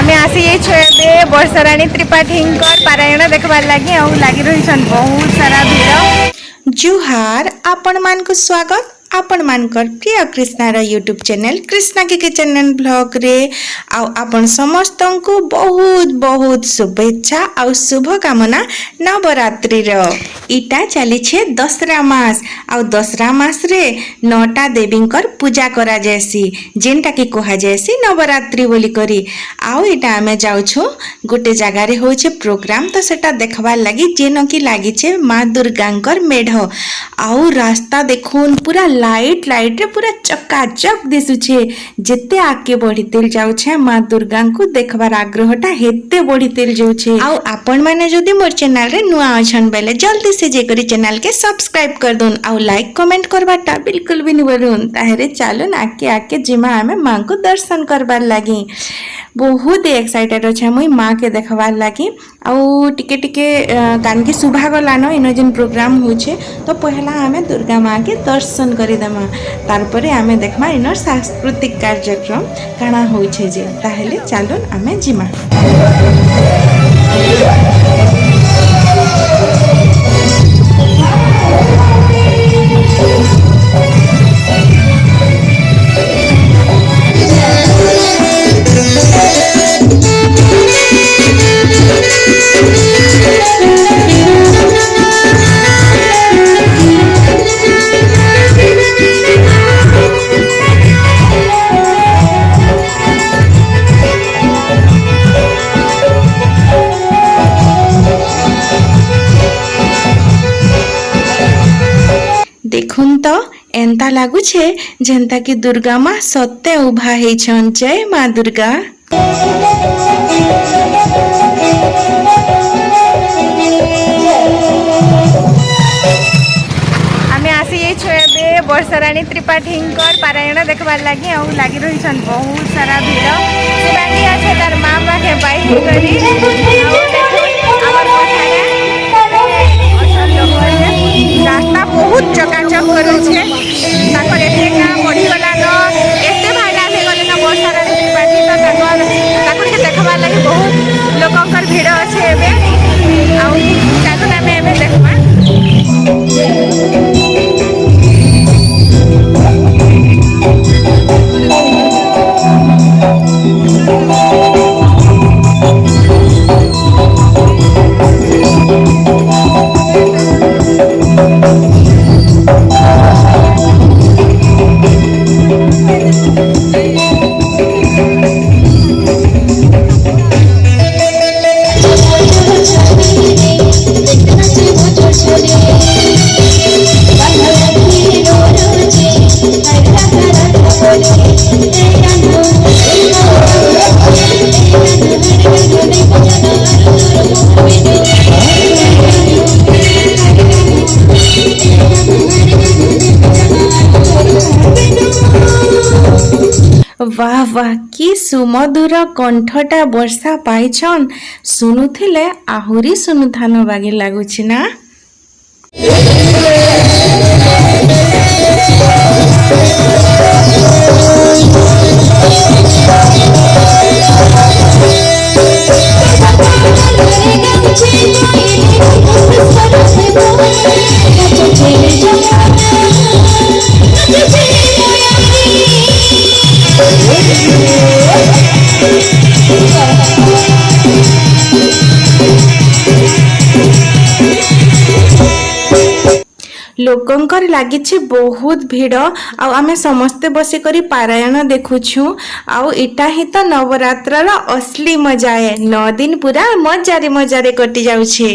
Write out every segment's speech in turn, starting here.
आम आसी वर्षाराणी त्रिपाठी पारायण देखबार लगे लगी रही बहुत सारा भीड़। जुहार आपण मान को स्वागत आपण मानकर प्रिय कृष्णार यूट्यूब चैनल कृष्णा के किचन ब्लॉग रे आपण समस्त को बहुत बहुत शुभेच्छा आ शुभ कामना नवरात्रि इटा चली छे दसरा मास आ दसरा मास रे 9टा देवींकर पूजा करा जैसी जेनटा की कहा जैसी नवरात्रि बोली करी आउ इटा आमे जाउछु गोटे जगह रे होचे प्रोग्राम तो सेटा देखबार लगी जेन की लागी छे माँ दुर्गांकर मेढ आउ रास्ता देखुन पूरा लाइट लाइट रे पूरा चकाचक दिसुछे जेते आके बढ़ितेल जाउछे माँ दुर्गा को देखबार आग्रहटा हेते बढ़ितेल जाउछे आउ आपण माने जदी मोर चैनल रे नुआ अछन बेले जल्दी से जे करी चैनल के सब्सक्राइब कर दोन आउ लाइक कमेंट करबाटा बिल्कुल भी नि बोलुन ताहेरे चलो आके आके जिमा हमें माँ को दर्शन करबार लागी बहुत एक्साइटेड अच्छे मुई माँ के देखबार लगी आउ टिके टिके कान के सुभा गलान इन जेन प्रोग्राम होछे तो पहला आमे दुर्गा माँ के दर्शन करिदेमा तारपरे आमे देखमा इन सांस्कृतिक कार्यक्रम काना होछे जे ताहेले चलो आमे जिमा। देखुन तो एंता लागुछे जेंता कि दुर्गा माँ सत्य उभा हेछन। जय माँ दुर्गा। आम आसी वर्षाराणी त्रिपाठी पारायण देखबार लगे लगी रही बहुत सारा भीड़ शिवानी अच्छे तार माँ पाखे बाइक रास्ता बहुत चकाचक करुचे बढ़ीगलान एत भाइराल हो गले वर्षाराणी त्रिपाठी तो देखबार लगे बहुत लोकंर भीड़ अच्छे आम देखमा। वाह वाह कि सुमधुर कंठटा वर्षा पाइछन सुनुथिले आहुरी सुनुथान बागे लागुछि ना। लोकंकर लागिछे बहुत भीड़ आमे समस्ते बसी करी पारायण देखुछु आउ इटा ही तो नवरात्र असली मजा है 9 दिन पूरा मजारे मजारे कटि जाउछे।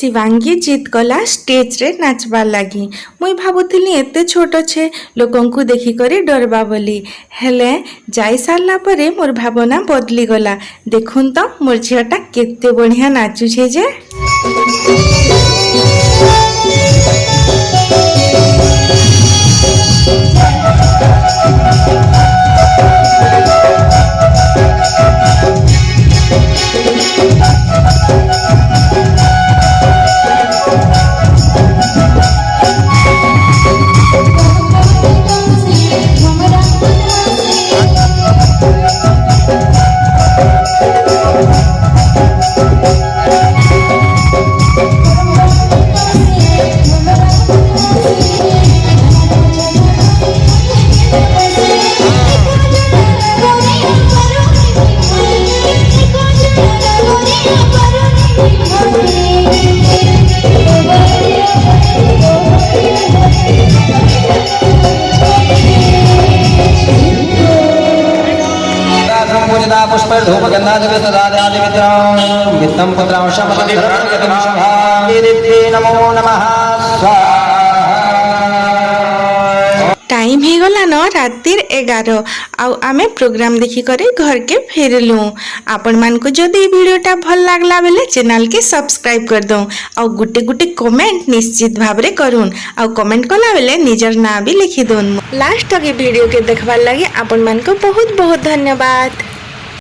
शिवांगी जिद कला स्टेज रे नाचबार लगी। मुई भाबुथिली एते छोट छे लोकंकु देखी करी डरबा बोली, हेले जाई सारला परे मोर भावना बदली गला। देखुन तो मोर झियोटा केते बढ़िया नाचु छे जे। टाइम हो गला न रातिर 11 आउ आमे प्रोग्राम देखी करे घर के फेरलु। आपण मान को जदि वीडियोटा भल लागला बेले चैनल के सब्सक्राइब कर दो आउ गुटे गुटे कमेंट निश्चित भाबरे करून आउ कमेंट कला बेले निजर ना भी लिखि दोन। लास्ट के वीडियो के देखबार लागि आपण मान को बहुत बहुत धन्यवाद।